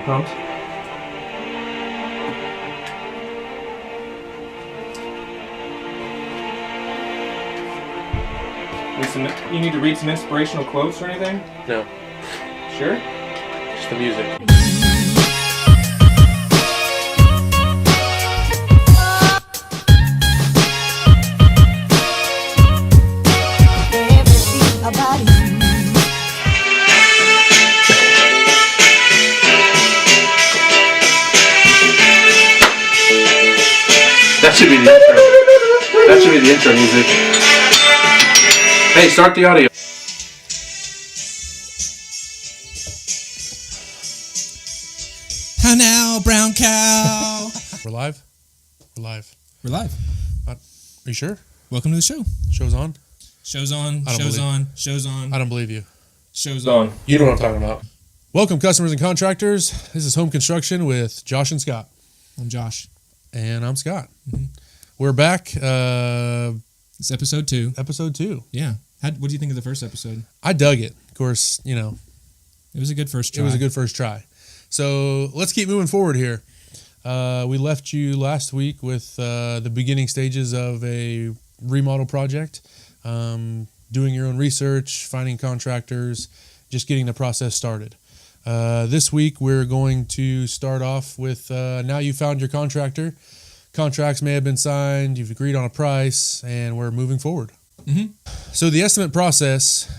pumped. You need to read some inspirational quotes or anything? No. Sure? Just the music. That should be the intro. That should be the intro music. Hey, start the audio. Hi now, brown cow. We're live? We're live. We're live. Are you sure? Welcome to the show. Show's on? Show's on. I don't Show's believe- on. Show's on. I don't believe you. Show's On. on. You know what I'm talking about. Welcome, customers and contractors. This is Home Construction with Josh and Scott. I'm Josh. And I'm Scott. Mm-hmm. We're back. It's episode 2. Episode 2. Yeah. What do you think of the first episode? I dug it. Of course, you know, It was a good first try. it was a good first try. So let's keep moving forward here. We left you last week with the beginning stages of a remodel project, doing your own research, finding contractors, just getting the process started. This week, we're going to start off with now you found your contractor. Contracts may have been signed, you've agreed on a price, and we're moving forward. Mm-hmm. So the estimate process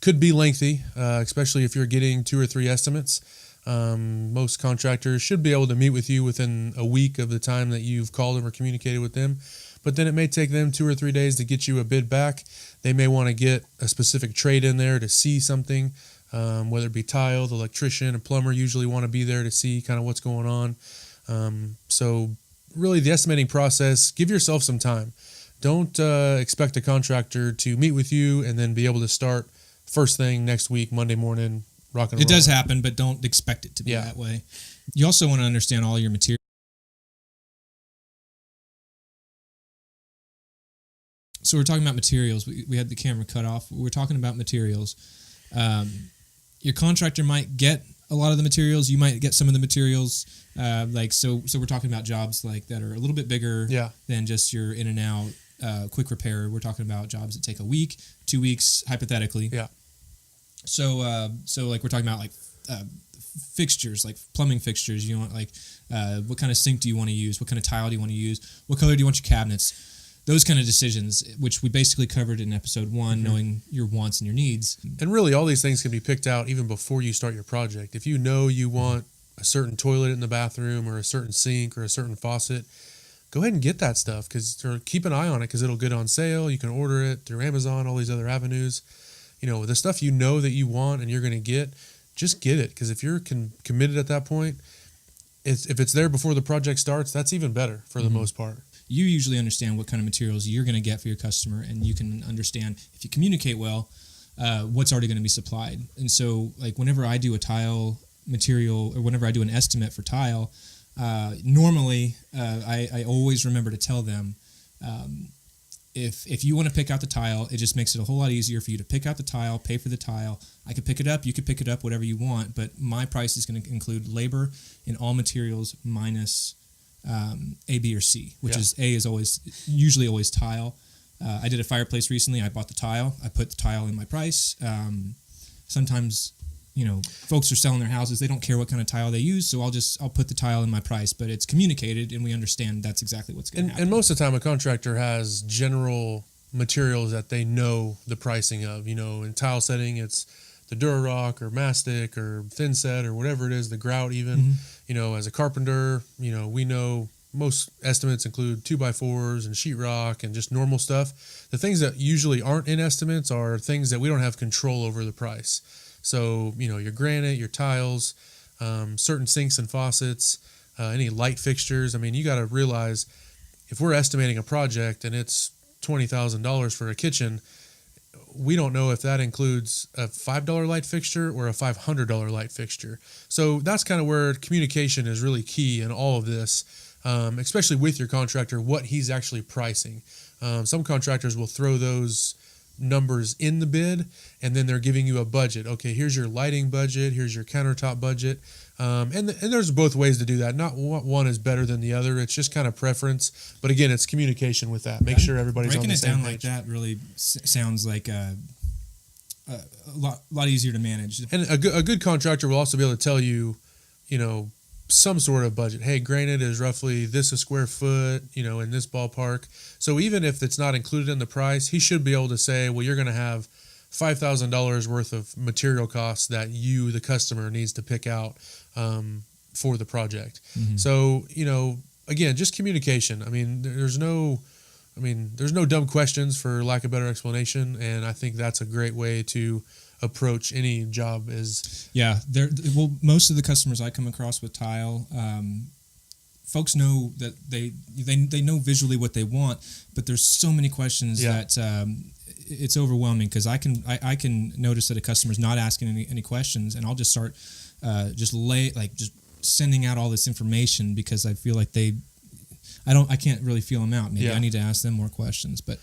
could be lengthy, especially if you're getting 2 or 3 estimates. Most contractors should be able to meet with you within a week of the time that you've called them or communicated with them. But then it may take them 2 or 3 days to get you a bid back. They may want to get a specific trade in there to see something, whether it be tile, the electrician, a plumber usually want to be there to see kind of what's going on. So really the estimating process, give yourself some time. Don't expect a contractor to meet with you and then be able to start first thing next week, Monday morning, rock and roll. It does happen, but don't expect it to be that way. You also want to understand all your material. So we're talking about materials. We had the camera cut off. We're talking about materials. Your contractor might get a lot of the materials. You might get some of the materials. So we're talking about jobs like that are a little bit bigger than just your in and out quick repair. We're talking about jobs that take a week, 2 weeks, hypothetically. Yeah. So like we're talking about like fixtures, like plumbing fixtures. You want like what kind of sink do you want to use? What kind of tile do you want to use? What color do you want your cabinets? Those kind of decisions, which we basically covered in episode 1, knowing your wants and your needs. And really, all these things can be picked out even before you start your project. If you know you want a certain toilet in the bathroom or a certain sink or a certain faucet, go ahead and get that stuff, or keep an eye on it because it'll get on sale. You can order it through Amazon, all these other avenues. You know, the stuff you know that you want and you're going to get, just get it. Because if you're committed at that point, if it's there before the project starts, that's even better for the most part. You usually understand what kind of materials you're going to get for your customer, and you can understand, if you communicate well, what's already going to be supplied. And so, like, whenever I do a tile material, or whenever I do an estimate for tile, normally I always remember to tell them, if you want to pick out the tile, it just makes it a whole lot easier for you to pick out the tile, pay for the tile. I could pick it up, you could pick it up, whatever you want, but my price is going to include labor and all materials minus A, B, or C, which is A is usually always tile. I did a fireplace recently. I bought the tile. I put the tile in my price. Sometimes, folks are selling their houses. They don't care what kind of tile they use, so I'll put the tile in my price. But it's communicated, and we understand that's exactly what's going to happen. And most of the time, a contractor has general materials that they know the pricing of. In tile setting, it's the Durarock or Mastic or Thin Set or whatever it is, the grout even. As a carpenter, we know most estimates include 2x4s and sheetrock and just normal stuff. The things that usually aren't in estimates are things that we don't have control over the price. So, your granite, your tiles, certain sinks and faucets, any light fixtures. I mean, you got to realize if we're estimating a project and it's $20,000 for a kitchen, we don't know if that includes a $5 light fixture or a $500 light fixture. So that's kind of where communication is really key in all of this, especially with your contractor, what he's actually pricing. Some contractors will throw those numbers in the bid, and then they're giving you a budget. Okay, here's your lighting budget, here's your countertop budget. And there's both ways to do that. Not one is better than the other. It's just kind of preference. But again, it's communication with that. Make sure everybody's breaking on the it same down page. like that really sounds like a lot easier to manage. And a good contractor will also be able to tell you, some sort of budget. Hey, granite is roughly this a square foot, in this ballpark. So even if it's not included in the price, he should be able to say, well, you're going to have $5,000 worth of material costs that you, the customer, needs to pick out for the project. Mm-hmm. So, again, just communication. There's no dumb questions, for lack of better explanation. And I think that's a great way to approach any job. Most of the customers I come across with tile, folks know that they know visually what they want, but there's so many questions that it's overwhelming, because I can notice that a customer's not asking any questions, and I'll just start just sending out all this information, because I feel like I can't really feel them out. Maybe I need to ask them more questions, but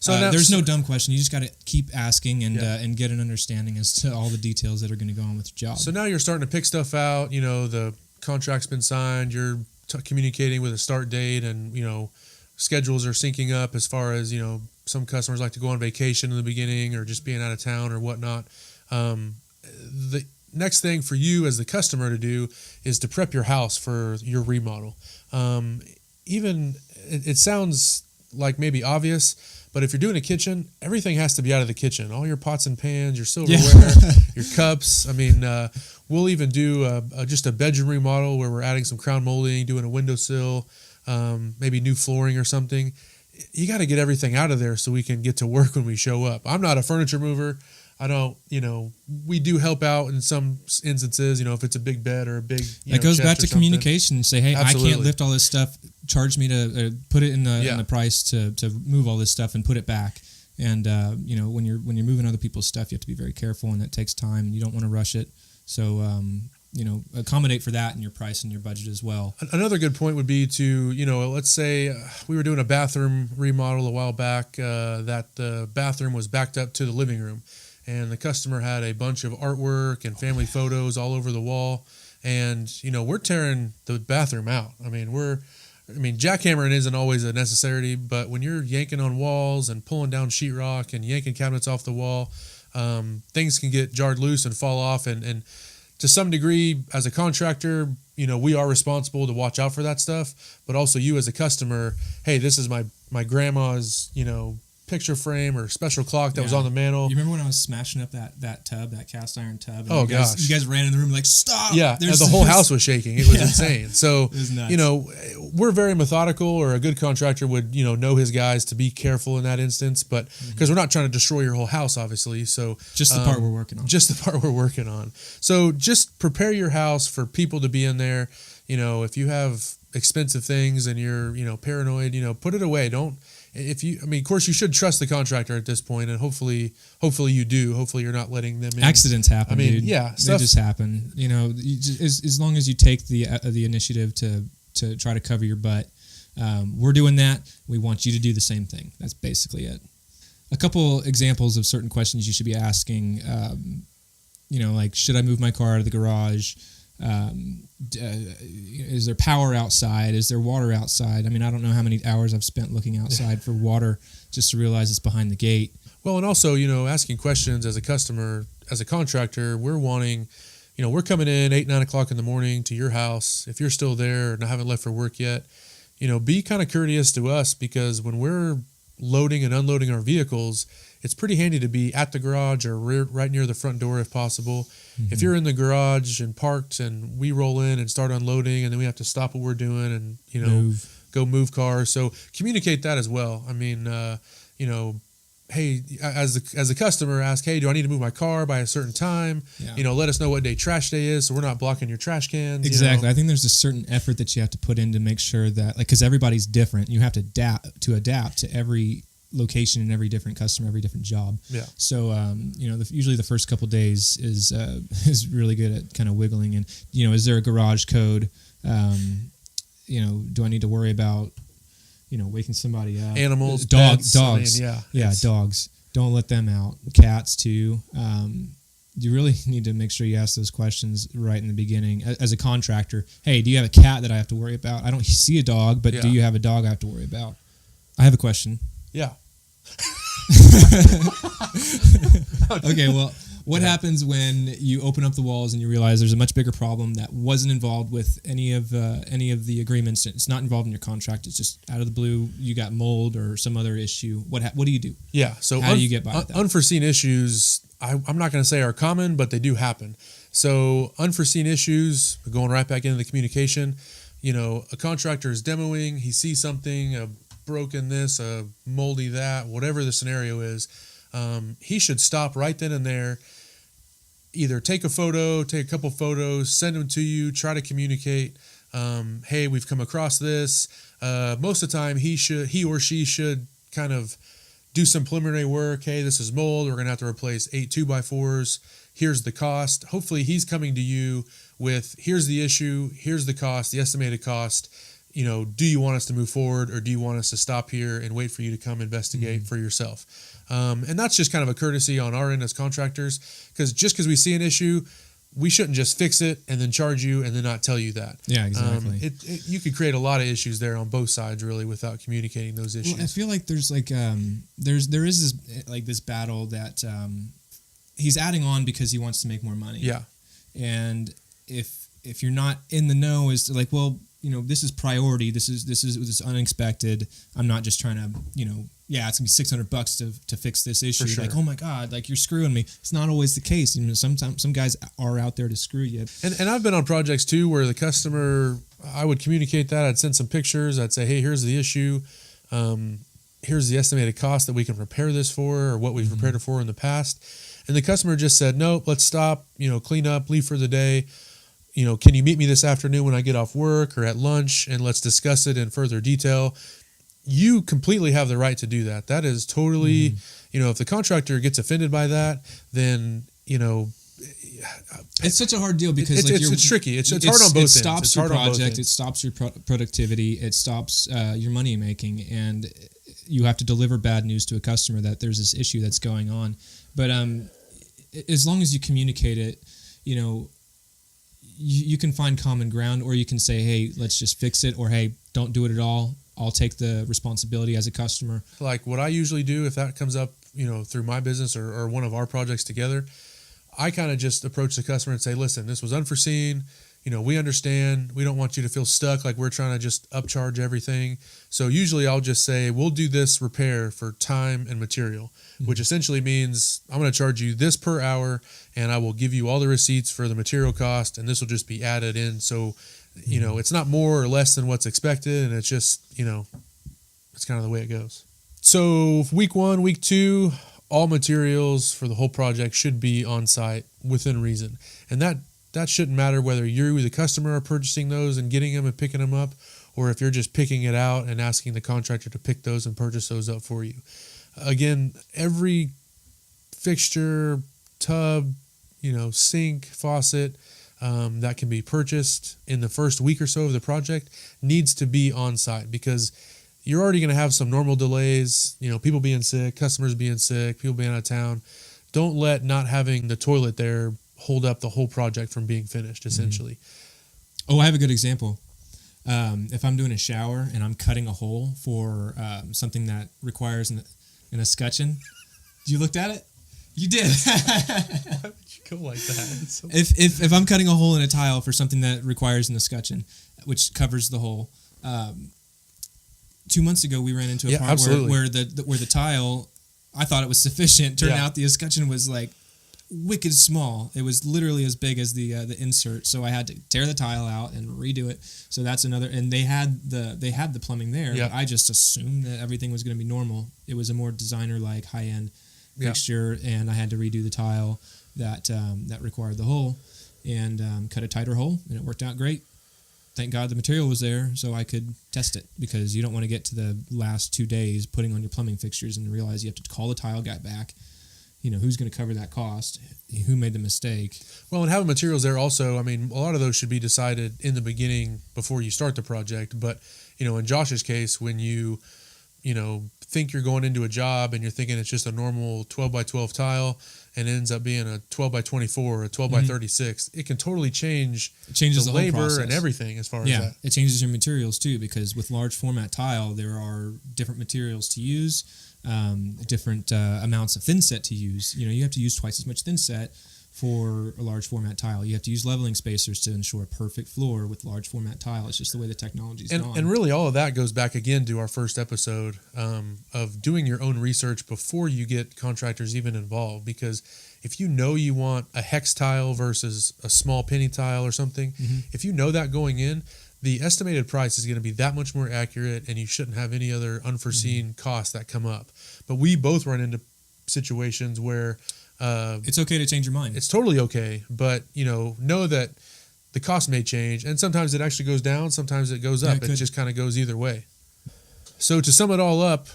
there's no dumb question. You just got to keep asking and get an understanding as to all the details that are going to go on with your job. So now you're starting to pick stuff out. The contract's been signed. You're communicating with a start date, and schedules are syncing up as far as some customers like to go on vacation in the beginning, or just being out of town or whatnot. The next thing for you as the customer to do is to prep your house for your remodel. It sounds like maybe obvious, but if you're doing a kitchen, everything has to be out of the kitchen. All your pots and pans, your silverware, your cups. We'll even do just a bedroom remodel where we're adding some crown molding, doing a windowsill, maybe new flooring or something. You got to get everything out of there so we can get to work when we show up. I'm not a furniture mover. I don't, we do help out in some instances, if it's a big bed or a big, that goes back to communication. Say, hey, Absolutely. I can't lift all this stuff. Charge me to put it in the price to move all this stuff and put it back. And when you're moving other people's stuff, you have to be very careful, and that takes time, and you don't want to rush it. So accommodate for that in your price and your budget as well. Another good point would be to, let's say we were doing a bathroom remodel a while back. That the bathroom was backed up to the living room, and the customer had a bunch of artwork and family photos all over the wall. And, we're tearing the bathroom out. Jackhammering isn't always a necessity, but when you're yanking on walls and pulling down sheetrock and yanking cabinets off the wall, things can get jarred loose and fall off. And to some degree, as a contractor, we are responsible to watch out for that stuff, but also you as a customer, hey, this is my grandma's, picture frame or special clock that was on the mantle. You remember when I was smashing up that tub, that cast iron tub? And you guys ran in the room like, stop! Yeah, and the whole house was shaking. It was insane. So, it was nuts. we're very methodical, or a good contractor would, know his guys to be careful in that instance, but because we're not trying to destroy your whole house, obviously. So just the part we're working on. Just the part we're working on. So just prepare your house for people to be in there. If you have expensive things and you're, paranoid, put it away. Of course you should trust the contractor at this point, and hopefully you do. Hopefully you're not letting them in. Accidents happen, dude. Yeah. They just happen. As long as you take the initiative to try to cover your butt, we're doing that. We want you to do the same thing. That's basically it. A couple examples of certain questions you should be asking, like, should I move my car out of the garage? Is there power outside? Is there water outside? I don't know how many hours I've spent looking outside for water just to realize it's behind the gate. Well, and also, asking questions as a customer, as a contractor, we're wanting, we're coming in 8, 9 o'clock in the morning to your house. If you're still there and haven't left for work yet, be kind of courteous to us, because when we're loading and unloading our vehicles, it's pretty handy to be at the garage or right near the front door if possible. Mm-hmm. If you're in the garage and parked and we roll in and start unloading, and then we have to stop what we're doing and, go move cars. So communicate that as well. Hey, as a customer, ask, hey, do I need to move my car by a certain time? Yeah. Let us know what day trash day is, so we're not blocking your trash cans. Exactly. I think there's a certain effort that you have to put in to make sure that, because everybody's different, you have to adapt to every location and every different customer, every different job. Yeah. So, usually the first couple days is really good at kind of wiggling. And, is there a garage code? Do I need to worry about, waking somebody up? Animals, dogs. Dogs. Dogs. Don't let them out. Cats too. you really need to make sure you ask those questions right in the beginning. As a contractor, hey, do you have a cat that I have to worry about? I don't see a dog, but do you have a dog I have to worry about? I have a question. Yeah. Okay, well, what happens when you open up the walls and you realize there's a much bigger problem that wasn't involved with any of the agreements? It's not involved in your contract. It's just out of the blue. You got mold or some other issue. What do you do? Yeah. So how do you get by with that? Unforeseen issues, I'm not going to say are common, but they do happen. So unforeseen issues, going right back into the communication. A contractor is demoing. He sees something, a broken this, a moldy that, whatever the scenario is. He should stop right then and there. Either take a photo, take a couple photos, send them to you, try to communicate. Hey, we've come across this. Most of the time, he or she should kind of do some preliminary work. Hey, this is mold. We're going to have to replace 8 2x4s. Here's the cost. Hopefully, he's coming to you with, here's the issue, here's the cost, the estimated cost. Do you want us to move forward, or do you want us to stop here and wait for you to come investigate for yourself? And that's just kind of a courtesy on our end as contractors, because we see an issue, we shouldn't just fix it and then charge you and then not tell you that. Yeah, exactly. You could create a lot of issues there on both sides, really, without communicating those issues. Well, I feel like there's there is this battle that he's adding on because he wants to make more money. Yeah, and if you're not in the know, is like, well, this is priority. This is unexpected. I'm not just trying to, it's gonna be $600 to fix this issue. Sure. Like, oh my God, like you're screwing me. It's not always the case. Sometimes some guys are out there to screw you. And I've been on projects too where the customer, I would communicate that. I'd send some pictures. I'd say, hey, here's the issue. Here's the estimated cost that we can repair this for, or what we've repaired it for in the past. And the customer just said, nope, let's stop. Clean up, leave for the day. Can you meet me this afternoon when I get off work or at lunch, and let's discuss it in further detail? You completely have the right to do that. That is totally, if the contractor gets offended by that, then, it's such a hard deal because it's tricky. It's hard on both ends. It stops your project. It stops your productivity. It stops your money making, and you have to deliver bad news to a customer that there's this issue that's going on. But as long as you communicate it, you can find common ground, or you can say, hey, let's just fix it, or hey, don't do it at all. I'll take the responsibility as a customer. Like what I usually do, if that comes up, through my business or one of our projects together, I kind of just approach the customer and say, listen, this was unforeseen. We understand. We don't want you to feel stuck like we're trying to just upcharge everything. So usually I'll just say, we'll do this repair for time and material, which essentially means I'm going to charge you this per hour, and I will give you all the receipts for the material cost, and this will just be added in. So, it's not more or less than what's expected, and it's just, it's kind of the way it goes. So week 1, week 2, all materials for the whole project should be on site within reason. And that shouldn't matter whether you, the customer, are purchasing those and getting them and picking them up, or if you're just picking it out and asking the contractor to pick those and purchase those up for you. Again, every fixture, tub, sink, faucet that can be purchased in the first week or so of the project needs to be on site, because you're already going to have some normal delays, people being sick, customers being sick, people being out of town. Don't let not having the toilet there hold up the whole project from being finished, essentially. Oh, I have a good example. If I'm doing a shower and I'm cutting a hole for something that requires an escutcheon, you looked at it? You did. Why would you go like that? So if I'm cutting a hole in a tile for something that requires an escutcheon, which covers the hole, 2 months ago we ran into a part where the tile, I thought it was sufficient. Turned out the escutcheon was like wicked small. It was literally as big as the insert, so I had to tear the tile out and redo it. So that's another. And they had the plumbing there. But I just assumed that everything was going to be normal. It was a more designer like high end fixture, and I had to redo the tile that required the hole, and cut a tighter hole, and it worked out great. Thank God the material was there so I could test it, because you don't want to get to the last 2 days putting on your plumbing fixtures and realize you have to call the tile guy back. Who's going to cover that cost? Who made the mistake? Well, and having materials there also, a lot of those should be decided in the beginning before you start the project. But, in Josh's case, when you think you're going into a job and you're thinking it's just a normal 12 by 12 tile, and it ends up being a 12 by 24 or a 12 by 36, it can totally change It changes the the whole labor process. and everything as far as Yeah, that. it changes your materials too, because with large format tile, there are different materials to use, different amounts of thin set to use. You know, you have to use twice as much thin set for a large format tile. You have to use leveling spacers to ensure a perfect floor with large format tile. It's just the way the technology's gone. And really, all of that goes back again to our first episode of doing your own research before you get contractors even involved. Because if you know you want a hex tile versus a small penny tile or something, if you know that going in, the estimated price is going to be that much more accurate, and you shouldn't have any other unforeseen costs that come up. But we both run into situations where it's okay to change your mind. it's totally okay, but know that the cost may change, and sometimes it actually goes down, sometimes it goes up. it It could. just kind of goes either way. So to sum it all up,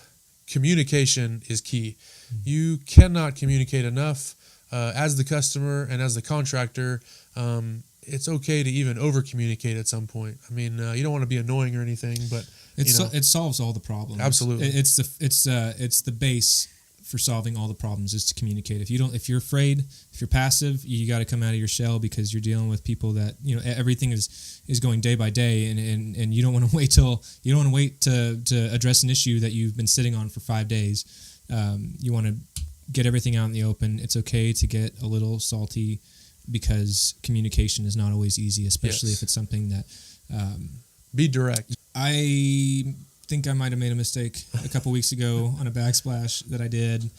communication is key. You cannot communicate enough as the customer and as the contractor. It's okay to even over communicate at some point. I mean, you don't want to be annoying or anything, but it solves all the problems. Absolutely. It's the base for solving all the problems is to communicate. If you're afraid, if you're passive, you got to come out of your shell, because you're dealing with people that, everything is going day by day, and you don't want to wait to address an issue that you've been sitting on for 5 days. You want to get everything out in the open. It's okay to get a little salty, because communication is not always easy, especially Yes. if it's something that be direct. I think I might have made a mistake a couple weeks ago on a backsplash that I did.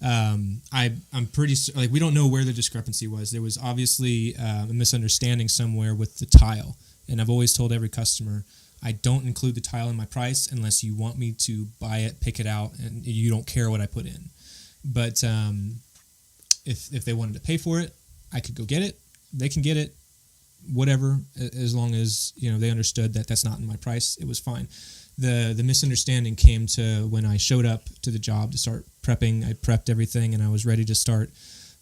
I'm pretty like, we don't know where the discrepancy was. There was obviously a misunderstanding somewhere with the tile, and I've always told every customer, I don't include the tile in my price unless you want me to buy it, pick it out, and you don't care what I put in. But if they wanted to pay for it, I could go get it. They can get it, whatever, as long as they understood that that's not in my price. It was fine. The misunderstanding came to when I showed up to the job to start prepping. I prepped everything, and I was ready to start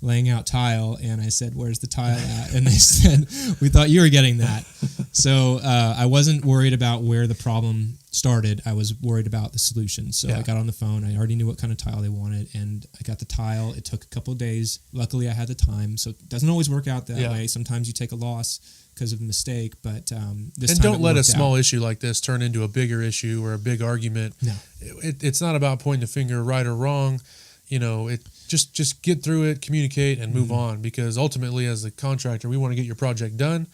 laying out tile, and I said, "Where's the tile at?" And they said, "We thought you were getting that." So I wasn't worried about where the problem started. I was worried about the solution. So I got on the phone. I already knew what kind of tile they wanted, and I got the tile. It took a couple of days. Luckily, I had the time. So it doesn't always work out that way. Sometimes you take a loss because of a mistake, but this And time don't it let a worked small out. issue like this turn into a bigger issue or a big argument. No. It's not about pointing the finger right or wrong. Just get through it, communicate, and move on, because ultimately, as a contractor, we want to get your project done.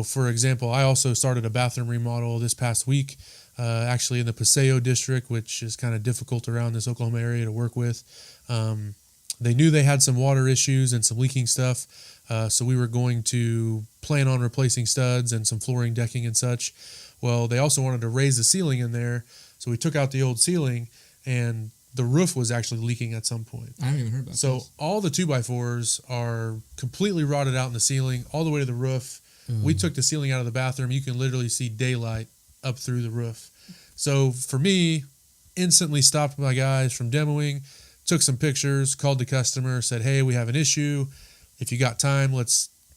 For example, I also started a bathroom remodel this past week, actually in the Paseo district, which is kind of difficult around this Oklahoma area to work with. They knew they had some water issues and some leaking stuff, so we were going to plan on replacing studs and some flooring, decking, and such. Well, they also wanted to raise the ceiling in there, so we took out the old ceiling, and the roof was actually leaking at some point. I haven't even heard about So this. all the 2x4s are completely rotted out in the ceiling, all the way to the roof. We took the ceiling out of the bathroom. You can literally see daylight up through the roof. So for me, instantly stopped my guys from demoing, took some pictures, called the customer, said, "Hey, we have an issue. If you got time,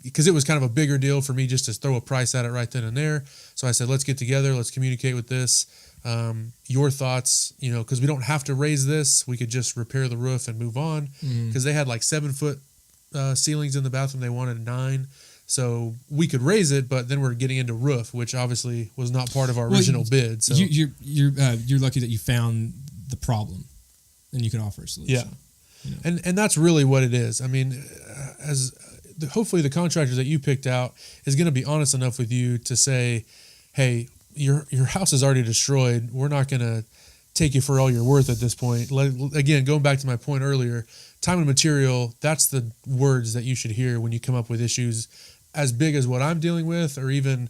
because it was kind of a bigger deal for me just to throw a price at it right then and there. So I said, let's get together. Let's communicate with this. Your thoughts, because we don't have to raise this. We could just repair the roof and move on, because they had like 7-foot ceilings in the bathroom. They wanted 9. So we could raise it, but then we're getting into roof, which obviously was not part of our original bid. So You're lucky that you found the problem, and you can offer a solution. Yeah, and that's really what it is. I mean, hopefully the contractor that you picked out is going to be honest enough with you to say, "Hey, your house is already destroyed. We're not going to take you for all you're worth at this point." Again, going back to my point earlier, time and material, that's the words that you should hear when you come up with issues as big as what I'm dealing with, or even,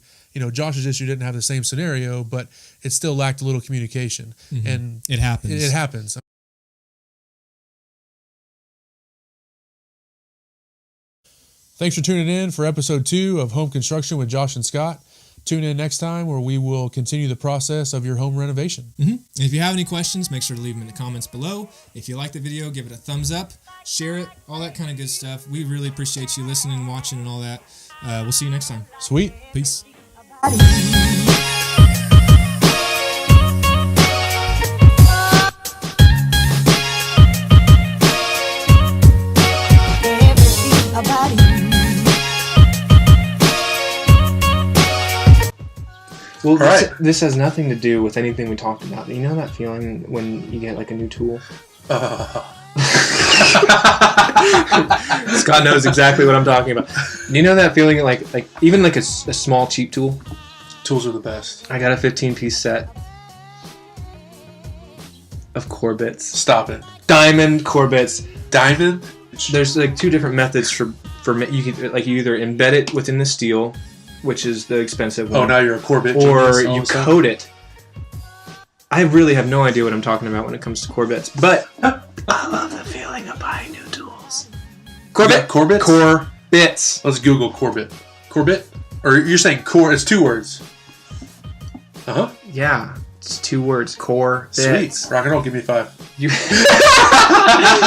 Josh's issue didn't have the same scenario, but it still lacked a little communication. And It happens. It happens. Thanks for tuning in for episode 2 of Home Construction with Josh and Scott. Tune in next time, where we will continue the process of your home renovation. And if you have any questions, make sure to leave them in the comments below. If you like the video, give it a thumbs up, share it, all that kind of good stuff. We really appreciate you listening, watching, and all that. We'll see you next time. Sweet. Peace. Well, All right. this has nothing to do with anything we talked about. You know that feeling when you get like a new tool? Scott knows exactly what I'm talking about. Do you know that feeling like even like a small cheap tool? Tools are the best. I got a 15-piece set of core bits. Stop it. Diamond core bits. Diamond? There's like two different methods for you can like you either embed it within the steel, which is the expensive one. Oh, now you're a Corbett or genius all you of a sudden? coat it. I really have no idea what I'm talking about when it comes to Corvettes, but I love the feeling of buying new tools. Corvette, Corbett's? core bits. Let's Google Corbett. Corbett? Or you're saying core? It's 2 words. Uh huh. Yeah, it's 2 words. Core Sweet. bits. Rock and roll. Give me 5. You.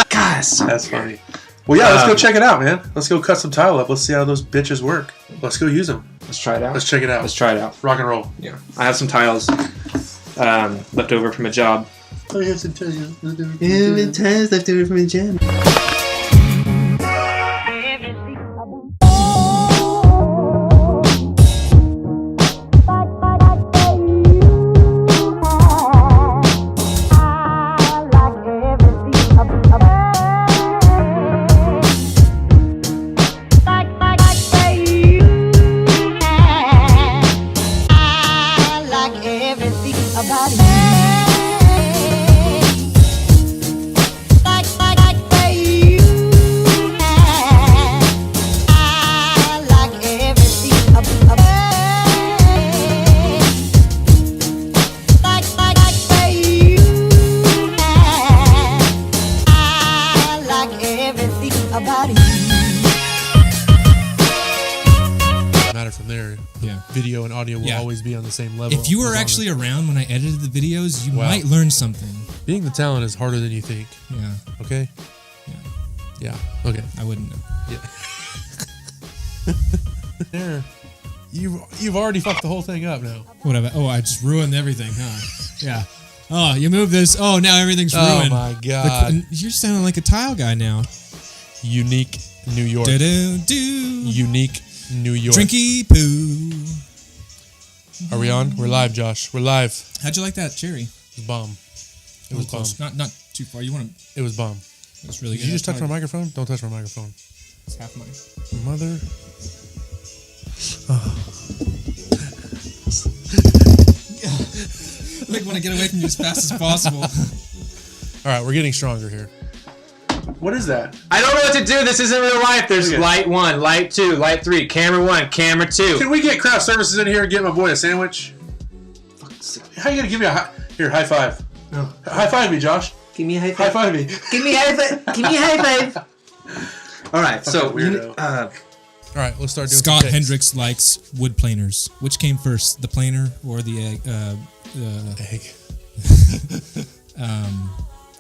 Gosh, That's funny. Well, yeah, let's go check it out, man. Let's go cut some tile up. Let's see how those bitches work. Let's go use them. let's try it out. Let's check it out. Let's try it out. Rock and roll. Yeah, I have some tiles left over from a job. Oh, you have some tiles. Tiles left over from a job. Matter from there. Yeah. Video and audio will Yeah. always be on the same level. If you were as long actually around when I edited the videos, you Wow. might learn something. as- being the talent is harder than you think. Yeah, Okay. Yeah. Okay. I wouldn't know. There. You've already fucked the whole thing up now. Whatever. Oh, I just ruined everything, huh? Yeah. Oh, you moved this. Oh, now everything's ruined. Oh my god. You're sounding like a tile guy now. Unique New York. Do-do-do. Unique New York. Drinky poo. Are we on? We're live, Josh. We're live. How'd you like that cherry? It was bomb. It was bomb. close. Not too far. You want to? It was bomb. It's really Did good. you just touch my Probably- microphone? Don't touch my microphone. It's half mine. Mother. Like want to get away from you as fast as possible. All right, we're getting stronger here. What is that? I don't know what to do. This isn't real life. There's Okay. light 1, light 2, light 3, camera 1, camera 2. Can we get craft services in here and get my boy a sandwich? How you gonna give me a high five? No. High five me, Josh. Give me a high High five me. Give me a high five. Give me a high five. All right, so Fucking weirdo. All right, let's start doing Scott some picks. Hendricks likes wood planers. Which came first, the planer or the egg? Egg.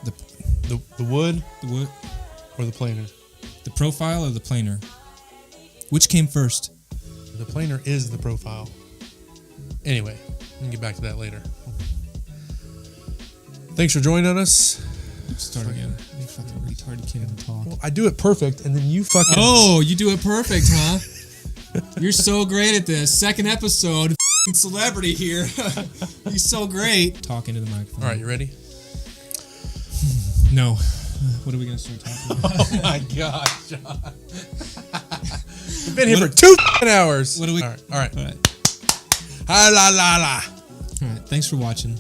The The wood wood, or the planer? the profile or the planer? Which came first? The planer is the profile. Anyway, we can get back to that later. Thanks for joining us. Start again. You fucking retarded can't even talk. Well, I do it perfect, and then you fucking. Oh, you do it perfect, huh? You're so great at this. Second episode, f***ing celebrity here. He's so great. Talk into the microphone. All right, you ready? No. What are we gonna start talking about? Oh my god, John. We've been here for 2 hours. What do we? All right. All right. All right. Ah, la la la. All right. Thanks for watching.